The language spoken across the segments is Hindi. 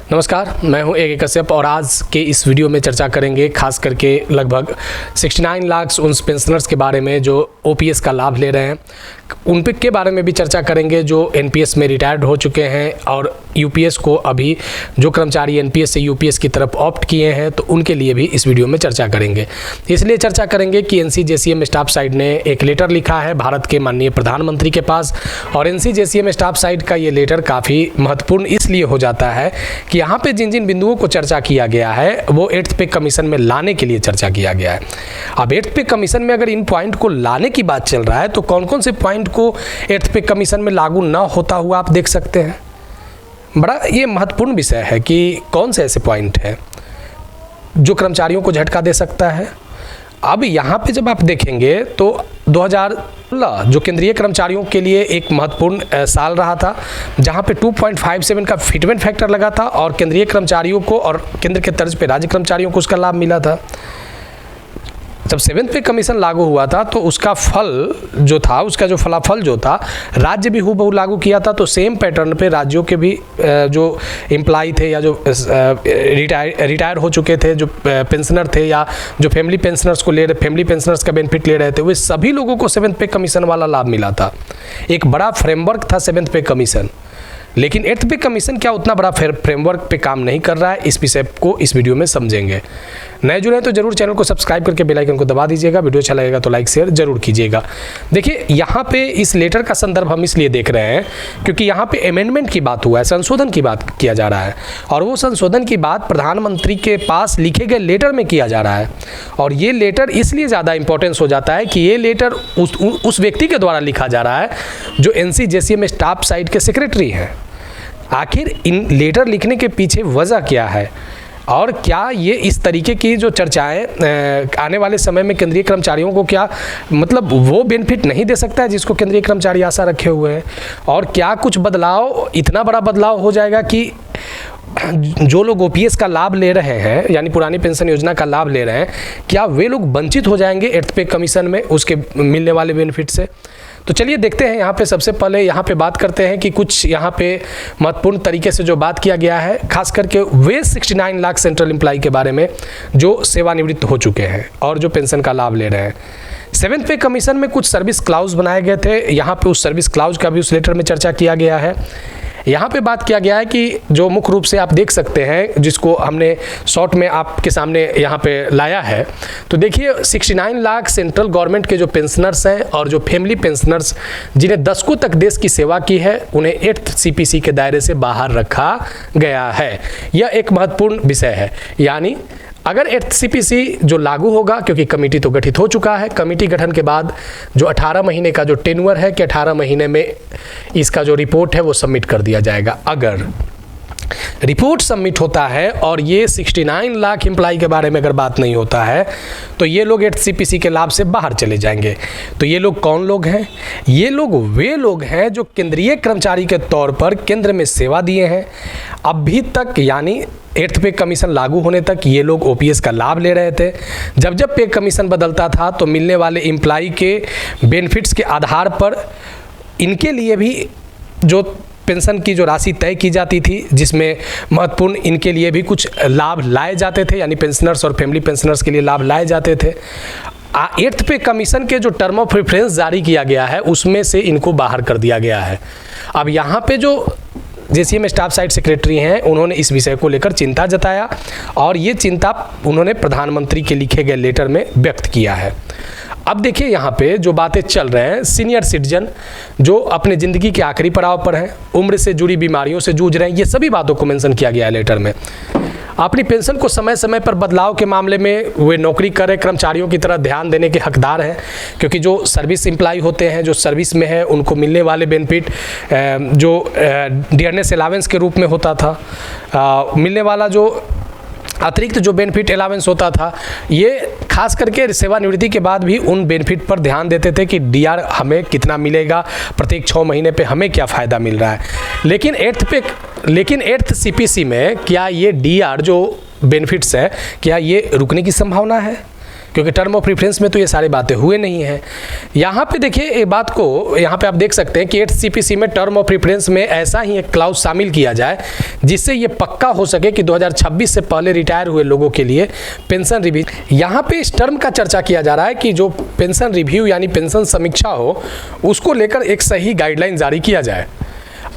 नमस्कार, मैं हूं ए के कश्यप और आज के इस वीडियो में चर्चा करेंगे खास करके लगभग 69 लाख उन पेंशनर्स के बारे में जो ओपीएस का लाभ ले रहे हैं। उन पे के बारे में भी चर्चा करेंगे जो एनपीएस में रिटायर्ड हो चुके हैं और यूपीएस को अभी जो कर्मचारी एनपीएस से यूपीएस की तरफ ऑप्ट किए हैं तो उनके लिए भी इस वीडियो में चर्चा करेंगे। इसलिए चर्चा करेंगे कि एनसीजेसीएम स्टाफ साइड ने एक लेटर लिखा है भारत के माननीय प्रधानमंत्री के पास, और एनसीजेसीएम स्टाफ साइड का ये लेटर काफ़ी महत्वपूर्ण इसलिए हो जाता है कि यहाँ पे जिन जिन बिंदुओं को चर्चा किया गया है वो 8th पे कमीशन में लाने के लिए चर्चा किया गया है। अब 8th पे कमीशन में अगर इन पॉइंट को लाने की बात चल रहा है तो कौन कौन से पॉइंट को 8th पे कमीशन में लागू ना होता हुआ आप देख सकते हैं। बड़ा ये महत्वपूर्ण विषय है कि कौन से ऐसे पॉइंट हैं जो कर्मचारियों को झटका दे सकता है। अब यहाँ पे जब आप देखेंगे तो 2016 जो केंद्रीय कर्मचारियों के लिए एक महत्वपूर्ण साल रहा था, जहाँ पे 2.57 का फिटमेंट फैक्टर लगा था और केंद्रीय कर्मचारियों को और केंद्र के तर्ज पे राज्य कर्मचारियों को उसका लाभ मिला था। जब 7th पे कमीशन लागू हुआ था तो उसका फल जो था, उसका जो फलाफल जो था, राज्य भी हूबहू लागू किया था। तो सेम पैटर्न पे राज्यों के भी जो एम्प्लॉय थे या जो रिटायर हो चुके थे, जो पेंशनर थे या जो फैमिली पेंशनर्स का बेनिफिट ले रहे थे, वे सभी लोगों को 7th पे कमीशन वाला लाभ मिला था। एक बड़ा फ्रेमवर्क था 7th पे कमीशन, लेकिन 8th पे कमीशन क्या उतना बड़ा फ्रेमवर्क पे काम नहीं कर रहा है। इस विषय को इस वीडियो में समझेंगे। नए जुड़े तो जरूर चैनल को सब्सक्राइब करके बेल आइकन को दबा दीजिएगा। वीडियो अच्छा लगेगा तो लाइक शेयर जरूर कीजिएगा। देखिए, यहाँ पे इस लेटर का संदर्भ हम इसलिए देख रहे हैं क्योंकि यहाँ पे अमेंडमेंट की बात हुआ है, संशोधन की बात किया जा रहा है, और वो संशोधन की बात प्रधानमंत्री के पास लिखे गए लेटर में किया जा रहा है। और ये लेटर इसलिए ज़्यादा इंपॉर्टेंस हो जाता है कि ये लेटर उस व्यक्ति के द्वारा लिखा जा रहा है जो एनसीजेसीएम स्टाफ साइड के सेक्रेटरी हैं। आखिर इन लेटर लिखने के पीछे वजह क्या है और क्या ये इस तरीके की जो चर्चाएं आने वाले समय में केंद्रीय कर्मचारियों को क्या मतलब वो बेनिफिट नहीं दे सकता है जिसको केंद्रीय कर्मचारी आशा रखे हुए हैं, और क्या कुछ बदलाव, इतना बड़ा बदलाव हो जाएगा कि जो लोग ओपीएस का लाभ ले रहे हैं यानी पुरानी पेंशन योजना का लाभ ले रहे हैं, क्या वे लोग वंचित हो जाएंगे 8th पे कमीशन में उसके मिलने वाले बेनिफिट से। तो चलिए देखते हैं। यहाँ पे सबसे पहले यहाँ पे बात करते हैं कि कुछ यहाँ पे महत्वपूर्ण तरीके से जो बात किया गया है, खास करके वे 69 लाख सेंट्रल एम्प्लॉय के बारे में जो सेवानिवृत्त हो चुके हैं और जो पेंशन का लाभ ले रहे हैं। 7th पे कमीशन में कुछ सर्विस क्लाउज बनाए गए थे, यहाँ पे उस सर्विस क्लाउज का भी उस लेटर में चर्चा किया गया है। यहाँ पे बात किया गया है कि जो मुख्य रूप से आप देख सकते हैं, जिसको हमने शॉर्ट में आपके सामने यहाँ पे लाया है, तो देखिए 69 लाख सेंट्रल गवर्नमेंट के जो पेंशनर्स हैं और जो फैमिली पेंशनर्स जिन्हें दशकों तक देश की सेवा की है, उन्हें 8th सीपीसी के दायरे से बाहर रखा गया है। यह एक महत्वपूर्ण विषय है। यानी अगर 8th सीपीसी जो लागू होगा, क्योंकि कमेटी तो गठित हो चुका है, कमेटी गठन के बाद जो 18 महीने का जो टेन्योर है कि 18 महीने में इसका जो रिपोर्ट है वो सबमिट कर दिया जाएगा। अगर रिपोर्ट सबमिट होता है और ये 69 लाख एम्प्लॉय के बारे में अगर बात नहीं होता है तो ये लोग 8th सीपीसी के लाभ से बाहर चले जाएंगे। तो ये लोग कौन लोग हैं? ये लोग वे लोग हैं जो केंद्रीय कर्मचारी के तौर पर केंद्र में सेवा दिए हैं अभी तक, यानी 8th पे कमीशन लागू होने तक ये लोग ओपीएस का लाभ ले रहे थे। जब जब पे कमीशन बदलता था तो मिलने वाले एम्प्लॉय के बेनिफिट्स के आधार पर इनके लिए भी जो पेंशन की जो राशि तय की जाती थी, जिसमें महत्वपूर्ण इनके लिए भी कुछ लाभ लाए जाते थे, यानी पेंशनर्स और फैमिली पेंशनर्स के लिए लाभ लाए जाते थे। 8th पे कमीशन के जो टर्म ऑफ रेफरेंस जारी किया गया है उसमें से इनको बाहर कर दिया गया है। अब यहाँ पे जो जेसीएम स्टाफ साइड सेक्रेटरी हैं उन्होंने इस विषय को लेकर चिंता जताया और ये चिंता उन्होंने प्रधानमंत्री के लिखे गए लेटर में व्यक्त किया है। अब देखिए यहाँ पे जो बातें चल रहे हैं, सीनियर सिटीजन जो अपने ज़िंदगी के आखिरी पड़ाव पर हैं, उम्र से जुड़ी बीमारियों से जूझ रहे हैं, ये सभी बातों को मेंशन किया गया है लेटर में। अपनी पेंशन को समय समय पर बदलाव के मामले में वे नौकरी कर रहे कर्मचारियों की तरह ध्यान देने के हकदार हैं, क्योंकि जो सर्विस एम्प्लॉय होते हैं, जो सर्विस में है, उनको मिलने वाले बेनिफिट जो डियरनेस अलावेंस के रूप में होता था, मिलने वाला जो अतिरिक्त जो बेनिफिट अलावेंस होता था, ये खास करके सेवानिवृत्ति के बाद भी उन बेनिफिट पर ध्यान देते थे कि डीआर हमें कितना मिलेगा, प्रत्येक 6 महीने पे हमें क्या फ़ायदा मिल रहा है। लेकिन 8th सीपीसी में क्या ये डीआर जो बेनिफिट्स है, क्या ये रुकने की संभावना है? क्योंकि टर्म ऑफ प्रेफरेंस में तो ये सारी बातें हुए नहीं हैं। यहाँ पे देखिए एक बात को, यहाँ पे आप देख सकते हैं कि 8 CPC में टर्म ऑफ प्रेफरेंस में ऐसा ही एक क्लाउज शामिल किया जाए जिससे ये पक्का हो सके कि 2026 से पहले रिटायर हुए लोगों के लिए पेंशन रिव्यू। यहाँ पे इस टर्म का चर्चा किया जा रहा है कि जो पेंशन रिव्यू यानी पेंशन समीक्षा हो, उसको लेकर एक सही गाइडलाइन जारी किया जाए।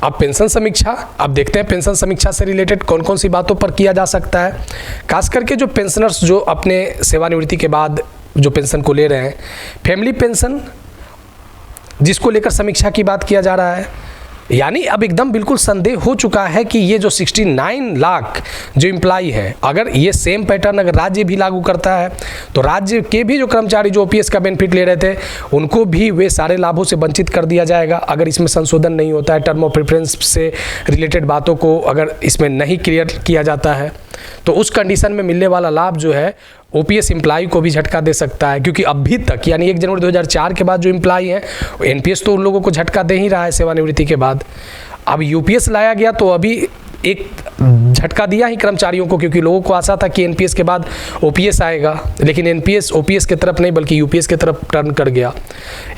अब पेंशन समीक्षा, अब देखते हैं पेंशन समीक्षा से रिलेटेड कौन कौन सी बातों पर किया जा सकता है। खास करके जो पेंशनर्स जो अपने सेवानिवृत्ति के बाद जो पेंशन को ले रहे हैं, फैमिली पेंशन जिसको लेकर समीक्षा की बात किया जा रहा है। यानी अब एकदम बिल्कुल संदेह हो चुका है कि ये जो 69 लाख जो एम्प्लॉई हैं, अगर ये सेम पैटर्न अगर राज्य भी लागू करता है तो राज्य के भी जो कर्मचारी जो OPS का बेनिफिट ले रहे थे उनको भी वे सारे लाभों से वंचित कर दिया जाएगा। अगर इसमें संशोधन नहीं होता है, टर्म ऑफ प्रेफरेंस से रिलेटेड बातों को अगर इसमें नहीं क्लियर किया जाता है, तो उस कंडीशन में मिलने वाला लाभ जो है OPS एम्प्लॉई को भी झटका दे सकता है। क्योंकि अभी तक यानी 1 जनवरी 2004 के बाद जो एम्प्लॉई हैं, NPS तो उन लोगों को झटका दे ही रहा है सेवानिवृत्ति के बाद। अब UPS लाया गया तो अभी एक झटका दिया ही कर्मचारियों को, क्योंकि लोगों को आशा था कि NPS के बाद OPS आएगा, लेकिन NPS OPS की तरफ नहीं बल्कि UPS की तरफ टर्न कर गया।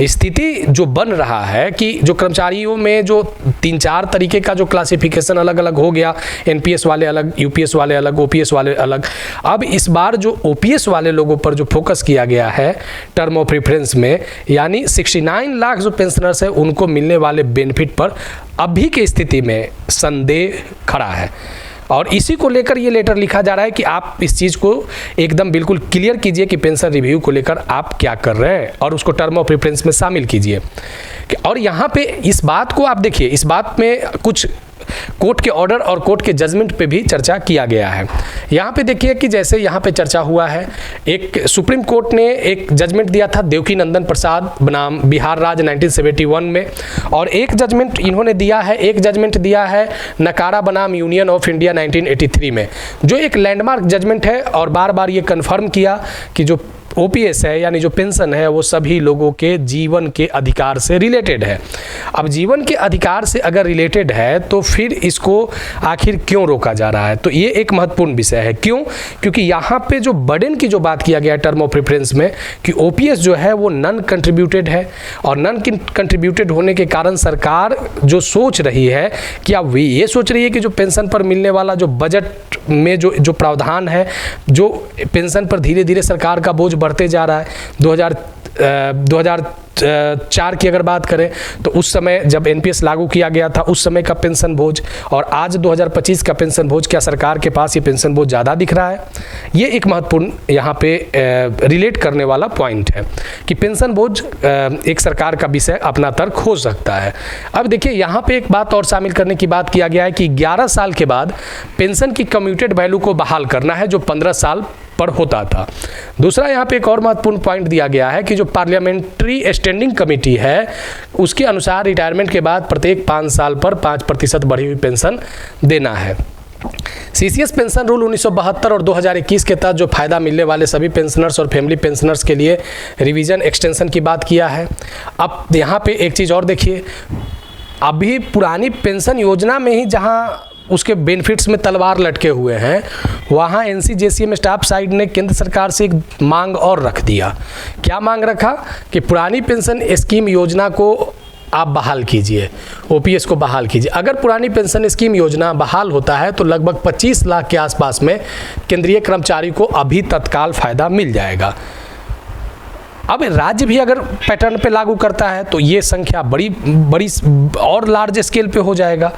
स्थिति जो बन रहा है कि जो कर्मचारियों में जो 3-4 तरीके का जो क्लासिफिकेशन अलग अलग हो गया, NPS वाले अलग, UPS वाले अलग, OPS वाले अलग। अब इस बार जो OPS वाले लोगों पर जो फोकस किया गया है टर्म ऑफ प्रेफरेंस में, यानी 69 लाख जो पेंशनर्स है उनको मिलने वाले बेनिफिट पर अभी की स्थिति में संदेह खड़ा है। और इसी को लेकर ये लेटर लिखा जा रहा है कि आप इस चीज़ को एकदम बिल्कुल क्लियर कीजिए कि पेंशन रिव्यू को लेकर आप क्या कर रहे हैं और उसको टर्म ऑफ प्रेफरेंस में शामिल कीजिए। और यहाँ पे इस बात को आप देखिए, इस बात में कुछ कोर्ट के ऑर्डर और कोर्ट के जजमेंट पे भी चर्चा किया गया है। यहाँ पे देखिए कि जैसे यहाँ पे चर्चा हुआ है, एक सुप्रीम कोर्ट ने एक जजमेंट दिया था देवकी नंदन प्रसाद बनाम बिहार राज्य 1971 में, और एक जजमेंट इन्होंने दिया है, एक जजमेंट दिया है नकारा बनाम यूनियन ऑफ इंडिया 1983 में, जो एक लैंडमार्क जजमेंट है। और बार बार ये कन्फर्म किया कि जो OPS है यानी जो पेंशन है वो सभी लोगों के जीवन के अधिकार से रिलेटेड है। अब जीवन के अधिकार से अगर रिलेटेड है तो फिर इसको आखिर क्यों रोका जा रहा है, तो ये एक महत्वपूर्ण विषय है। क्यों? क्योंकि यहाँ पे जो बर्डन की जो बात किया गया है टर्म ऑफ प्रेफरेंस में कि OPS जो है वो नॉन कंट्रीब्यूटेड है, और नॉन कंट्रीब्यूटेड होने के कारण सरकार जो सोच रही है कि अब ये सोच रही है कि जो पेंशन पर मिलने वाला जो बजट में जो प्रावधान है, जो पेंशन पर धीरे धीरे सरकार का बोझ बढ़ते जा रहा है। 2004 की अगर बात करें तो उस समय जब NPS लागू किया गया था उस समय का पेंशन बोझ और आज 2025 का पेंशन बोझ, क्या सरकार के पास ये पेंशन बोझ ज़्यादा दिख रहा है? ये एक महत्वपूर्ण यहाँ पे रिलेट करने वाला पॉइंट है कि पेंशन बोझ एक सरकार का विषय अपना तर्क हो सकता है। अब देखिए यहाँ पे एक बात और शामिल करने की बात किया गया है कि 11 साल के बाद पेंशन की कम्यूटेड वैल्यू को बहाल करना है जो 15 साल पर होता था। दूसरा यहाँ पे एक और महत्वपूर्ण पॉइंट दिया गया है कि जो पार्लियामेंट्री स्टैंडिंग कमेटी है उसके अनुसार रिटायरमेंट के बाद प्रत्येक 5 साल पर 5% बढ़ी हुई पेंशन देना है। CCS पेंशन रूल 1972 और 2021 के तहत जो फायदा मिलने वाले सभी पेंशनर्स और फैमिली पेंशनर्स के लिए रिवीजन एक्सटेंशन की बात किया है। अब यहाँ पे एक चीज़ और देखिए, अभी पुरानी पेंशन योजना में ही जहाँ उसके बेनिफिट्स में तलवार लटके हुए हैं, वहाँ NCJCM स्टाफ साइड ने केंद्र सरकार से एक मांग और रख दिया। क्या मांग रखा? कि पुरानी पेंशन स्कीम योजना को आप बहाल कीजिए, OPS को बहाल कीजिए। अगर पुरानी पेंशन स्कीम योजना बहाल होता है तो लगभग 25 लाख के आसपास में केंद्रीय कर्मचारी को अभी तत्काल फ़ायदा मिल जाएगा। अब राज्य भी अगर पैटर्न पे लागू करता है तो ये संख्या बड़ी और लार्ज स्केल पे हो जाएगा।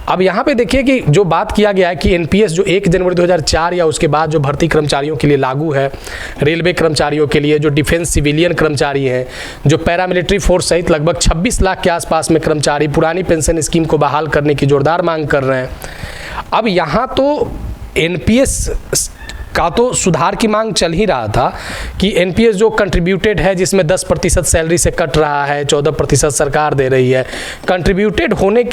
अब यहाँ पे देखिए कि जो बात किया गया है कि NPS जो 1 जनवरी 2004 या उसके बाद जो भर्ती कर्मचारियों के लिए लागू है, रेलवे कर्मचारियों के लिए, जो डिफेंस सिविलियन कर्मचारी हैं, जो पैरामिलिट्री फोर्स सहित लगभग 26 लाख के आसपास में कर्मचारी पुरानी पेंशन स्कीम को बहाल करने की जोरदार मांग कर रहे हैं। अब यहाँ तो NPS का तो सुधार की मांग चल ही रहा था कि NPS जो कंट्रीब्यूटेड है जिसमें 10% सैलरी से कट रहा है, 14% सरकार दे रही है, कंट्रीब्यूटेड होने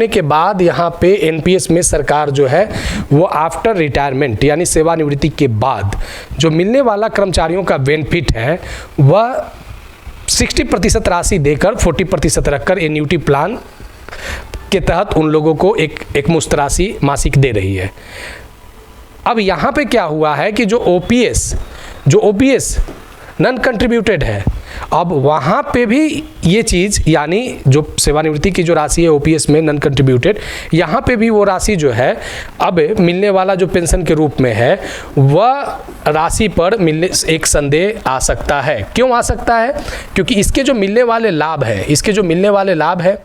के बाद यहाँ पे NPS में सरकार जो है वो आफ्टर रिटायरमेंट यानी सेवानिवृत्ति के बाद जो मिलने वाला कर्मचारियों का बेनिफिट है वह 60% राशि देकर 40% रखकर एन्युटी प्लान के तहत उन लोगों को एक मुश्त राशि मासिक दे रही है। अब यहाँ पे क्या हुआ है कि जो OPS जो ओपीएस नॉन कंट्रीब्यूटेड है, अब वहाँ पे भी ये चीज़, यानी जो सेवानिवृत्ति की जो राशि है ओपीएस में नॉन कंट्रीब्यूटेड, यहाँ पे भी वो राशि जो है अब मिलने वाला जो पेंशन के रूप में है वह राशि पर मिलने एक संदेह आ सकता है। क्यों आ सकता है? क्योंकि इसके जो मिलने वाले लाभ है,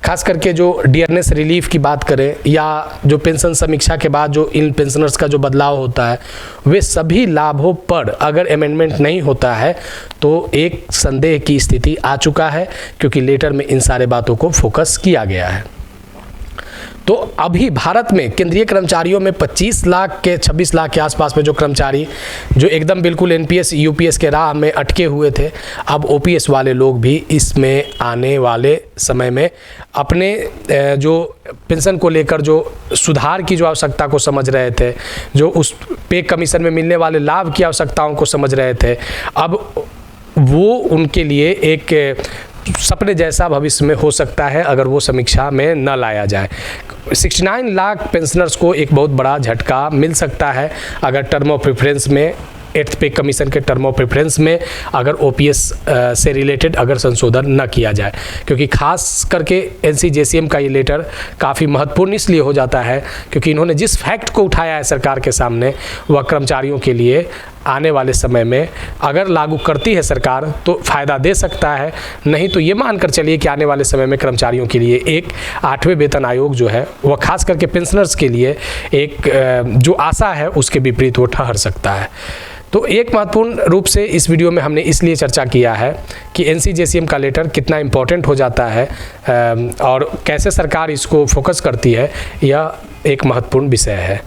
खास करके जो डियरनेस रिलीफ की बात करें या जो पेंशन समीक्षा के बाद जो इन पेंशनर्स का जो बदलाव होता है, वे सभी लाभों पर अगर अमेंडमेंट नहीं होता है तो एक संदेह की स्थिति आ चुका है, क्योंकि लेटर में इन सारे बातों को फोकस किया गया है। तो अभी भारत में केंद्रीय कर्मचारियों में 25 लाख के 26 लाख के आसपास में जो कर्मचारी जो एकदम बिल्कुल एनपीएस यूपीएस के राह में अटके हुए थे, अब ओपीएस वाले लोग भी इसमें आने वाले समय में अपने जो पेंशन को लेकर जो सुधार की जो आवश्यकता को समझ रहे थे, जो उस पे कमीशन में मिलने वाले लाभ की आवश्यकताओं को समझ रहे थे, अब वो उनके लिए एक सपने जैसा भविष्य में हो सकता है अगर वो समीक्षा में न लाया जाए। 69 लाख पेंशनर्स को एक बहुत बड़ा झटका मिल सकता है अगर टर्म ऑफ प्रेफरेंस में 8th पे कमीशन के टर्म ऑफ प्रेफरेंस में अगर ओपीएस से रिलेटेड अगर संशोधन न किया जाए, क्योंकि खास करके एनसीजेसीएम का ये लेटर काफ़ी महत्वपूर्ण इसलिए हो जाता है क्योंकि इन्होंने जिस फैक्ट को उठाया है सरकार के सामने, वह कर्मचारियों के लिए आने वाले समय में अगर लागू करती है सरकार तो फ़ायदा दे सकता है, नहीं तो ये मानकर चलिए कि आने वाले समय में कर्मचारियों के लिए एक 8वें वेतन आयोग जो है वह खास करके पेंशनर्स के लिए एक जो आशा है उसके विपरीत वो ठहर सकता है। तो एक महत्वपूर्ण रूप से इस वीडियो में हमने इसलिए चर्चा किया है कि एनसीजेसीएम का लेटर कितना इम्पोर्टेंट हो जाता है और कैसे सरकार इसको फोकस करती है, यह एक महत्वपूर्ण विषय है।